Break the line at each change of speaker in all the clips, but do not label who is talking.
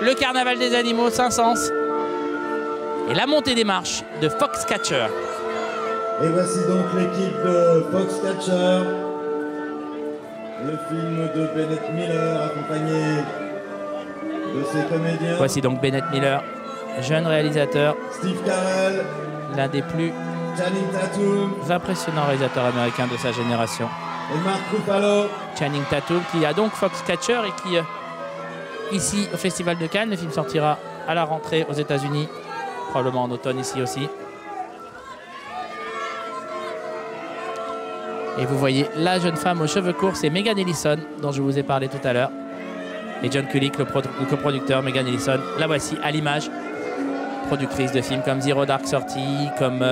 Le Carnaval des animaux, Saint-Saëns. Et la montée des marches de Foxcatcher.
Et voici donc l'équipe de Foxcatcher. Le film de Bennett Miller accompagné de ses comédiens.
Voici donc Bennett Miller, jeune réalisateur.
Steve Carell.
L'un des plus
Channing Tatum.
impressionnants réalisateurs américains de sa génération.
Et Mark Ruffalo.
Channing Tatum qui a donc Foxcatcher et qui, ici au Festival de Cannes, le film sortira à la rentrée aux États-Unis, probablement en automne ici aussi. Et vous voyez la jeune femme aux cheveux courts, c'est Megan Ellison, dont je vous ai parlé tout à l'heure. Et John Kulick, le coproducteur, Megan Ellison, la voici à l'image. Productrice de films comme Zero Dark Thirty, comme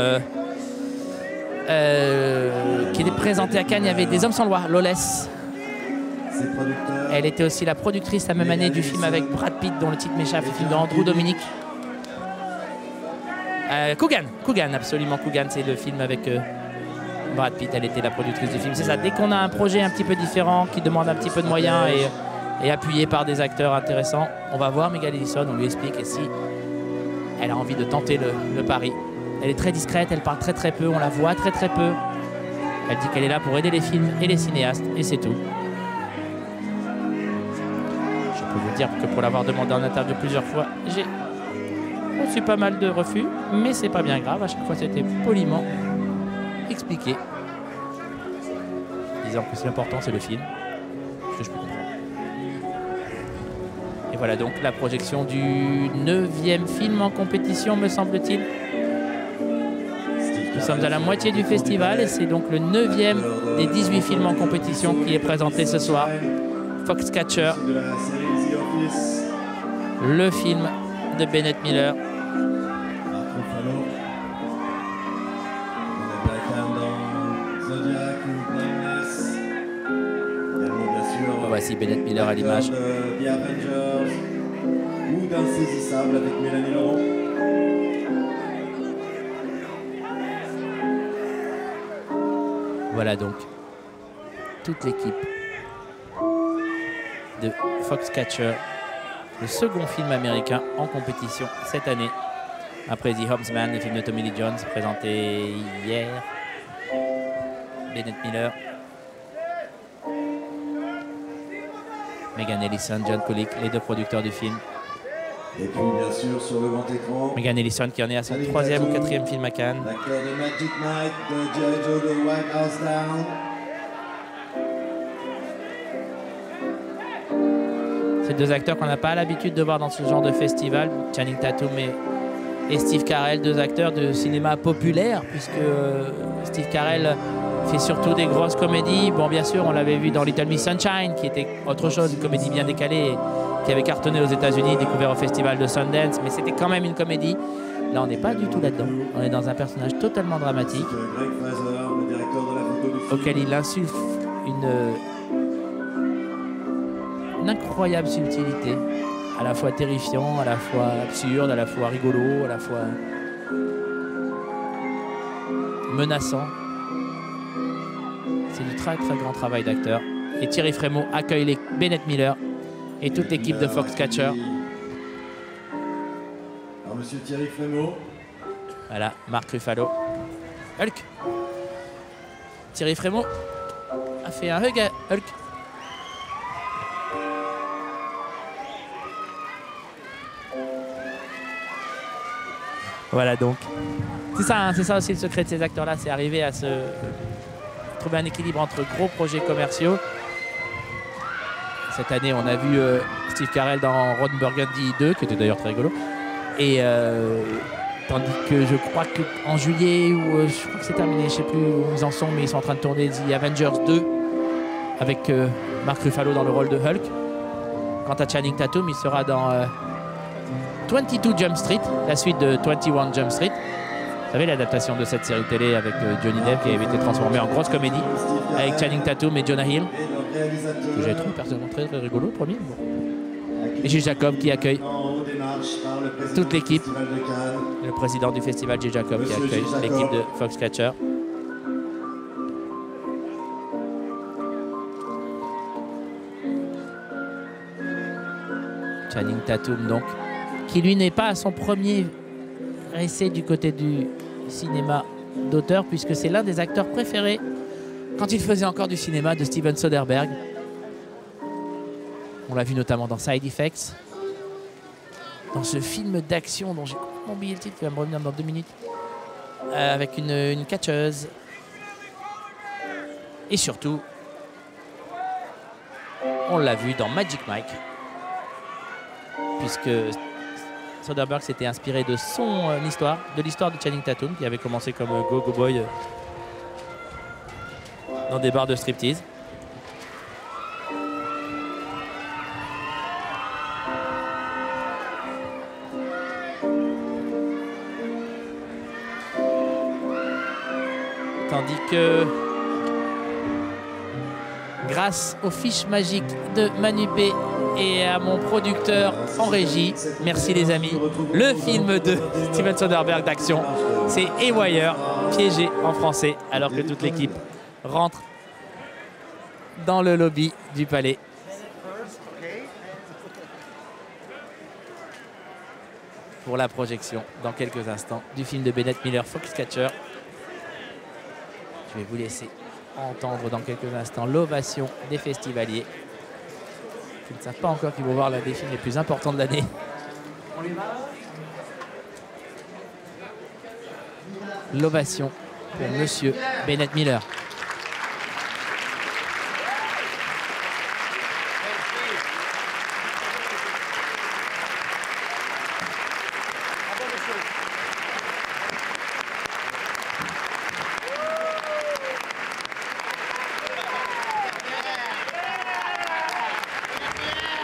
qui était présentée à Cannes, il y avait Des Hommes sans loi, Lawless. Elle était aussi la productrice la même année du film avec Brad Pitt, dont le titre m'échappe, le film d'Andrew Dominic. Coogan, absolument Coogan, c'est le film avec Brad Pitt, elle était la productrice du film. C'est ça, dès qu'on a un projet un petit peu différent, qui demande un petit peu de moyens et appuyé par des acteurs intéressants, on va voir Megan Ellison, on lui explique, et si elle a envie de tenter le pari. Elle est très discrète, elle parle très très peu, on la voit très très peu. Elle dit qu'elle est là pour aider les films et les cinéastes, et c'est tout. Je peux vous dire que pour l'avoir demandé en interview plusieurs fois, j'ai reçu pas mal de refus, mais c'est pas bien grave, à chaque fois c'était poliment expliqué. Disant que l'important c'est le film, ce que je peux comprendre. Et voilà donc la projection du 9e film en compétition, me semble-t-il. Nous sommes à la moitié du festival et c'est donc le 9e des 18 films en compétition qui est présenté ce soir. Foxcatcher, le film de Bennett Miller. Voici Bennett Miller à l'image.
Ou d'Insaisissable avec Mélanie Laurent.
Voilà donc toute l'équipe de Foxcatcher, le second film américain en compétition cette année. Après The Homesman, le film de Tommy Lee Jones présenté hier. Bennett Miller, Megan Ellison, John Kulick, les deux producteurs du film.
Et puis bien sûr sur le grand écran,
Megan Ellison qui en est à son 3e ou 4e film à Cannes.
l'acteur de Magic Mike, de G.I. Joe, de White House Down.
C'est deux acteurs qu'on n'a pas l'habitude de voir dans ce genre de festival. Channing Tatum et Steve Carell, deux acteurs de cinéma populaire, puisque Steve Carell fait surtout des grosses comédies. Bon, bien sûr, on l'avait vu dans Little Miss Sunshine, qui était autre chose, une comédie bien décalée, qui avait cartonné aux États-Unis, découvert au festival de Sundance, mais c'était quand même une comédie. Là, on n'est pas du tout là-dedans. On est dans un personnage totalement dramatique,
Greg Fraser, le directeur de la photo du film.
auquel il insuffle une incroyable subtilité, à la fois terrifiant, à la fois absurde, à la fois rigolo, à la fois menaçant. C'est du très très grand travail d'acteur. Et Thierry Frémaux accueille les Bennett Miller et toute l'équipe de Foxcatcher.
Alors monsieur Thierry Frémaux.
Voilà, Mark Ruffalo. Hulk. Thierry Frémaux a fait un hug à Hulk. Voilà donc. C'est ça aussi le secret de ces acteurs-là, c'est arriver à trouver un équilibre entre gros projets commerciaux. Cette année, on a vu Steve Carell dans Ron Burgundy 2, qui était d'ailleurs très rigolo. Et tandis que je crois qu'en juillet, ou je crois que c'est terminé, je ne sais plus où ils en sont, mais ils sont en train de tourner The Avengers 2 avec Mark Ruffalo dans le rôle de Hulk. Quant à Channing Tatum, il sera dans 22 Jump Street, la suite de 21 Jump Street. Vous savez, l'adaptation de cette série télé avec Johnny Depp qui avait été transformée en grosse comédie avec Channing Tatum et Jonah Hill, que j'ai trouvé personnellement très très rigolo, le premier. Bon. Et J. Jacob qui accueille toute l'équipe, le président du festival J. Jacob qui accueille l'équipe de Foxcatcher. Channing Tatum, donc, qui lui n'est pas à son premier essai du côté du cinéma d'auteur, puisque c'est l'un des acteurs préférés, quand il faisait encore du cinéma, de Steven Soderbergh. On l'a vu notamment dans Side Effects, dans ce film d'action dont j'ai complètement oublié le titre, qui va me revenir dans 2 minutes, avec une catcheuse. Et surtout, on l'a vu dans Magic Mike, puisque Soderbergh s'était inspiré de son histoire, de l'histoire de Channing Tatum, qui avait commencé comme go-go boy dans des bars de striptease. Tandis que, grâce aux fiches magiques de Manu P et à mon producteur en régie, merci les amis, le film de Steven Soderbergh d'action, c'est Haywire, piégé en français, alors que toute l'équipe rentre dans le lobby du palais. Pour la projection, dans quelques instants, du film de Bennett Miller, Foxcatcher. Je vais vous laisser entendre dans quelques instants l'ovation des festivaliers qui ne savent pas encore qu'ils vont voir l'un des films les plus importants de l'année. L'ovation pour Monsieur Bennett Miller.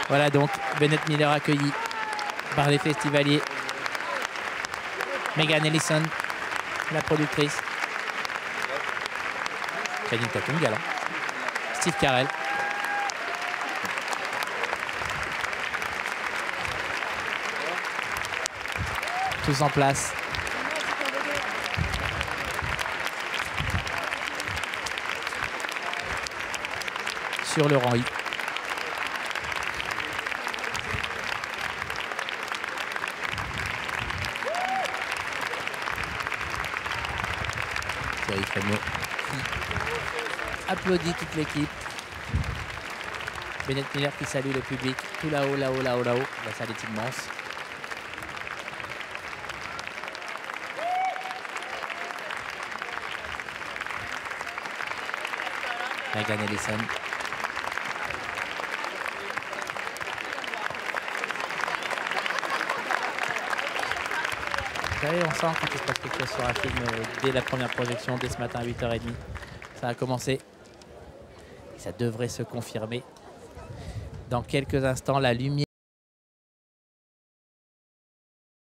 Voilà donc Bennett Miller accueilli par les festivaliers. Megan Ellison, la productrice. Channing Tatum, galant. Steve Carell. Tous en place. Sur le rang I. Applaudit toute l'équipe. Bennett Miller qui salue le public tout là-haut, là-haut, là-haut, là-haut. La salle est immense. Megan Ellison. Vous savez, on sent quand il se passe quelque chose sur un film dès la première projection, dès ce matin à 8h30. Ça a commencé et ça devrait se confirmer. Dans quelques instants, la lumière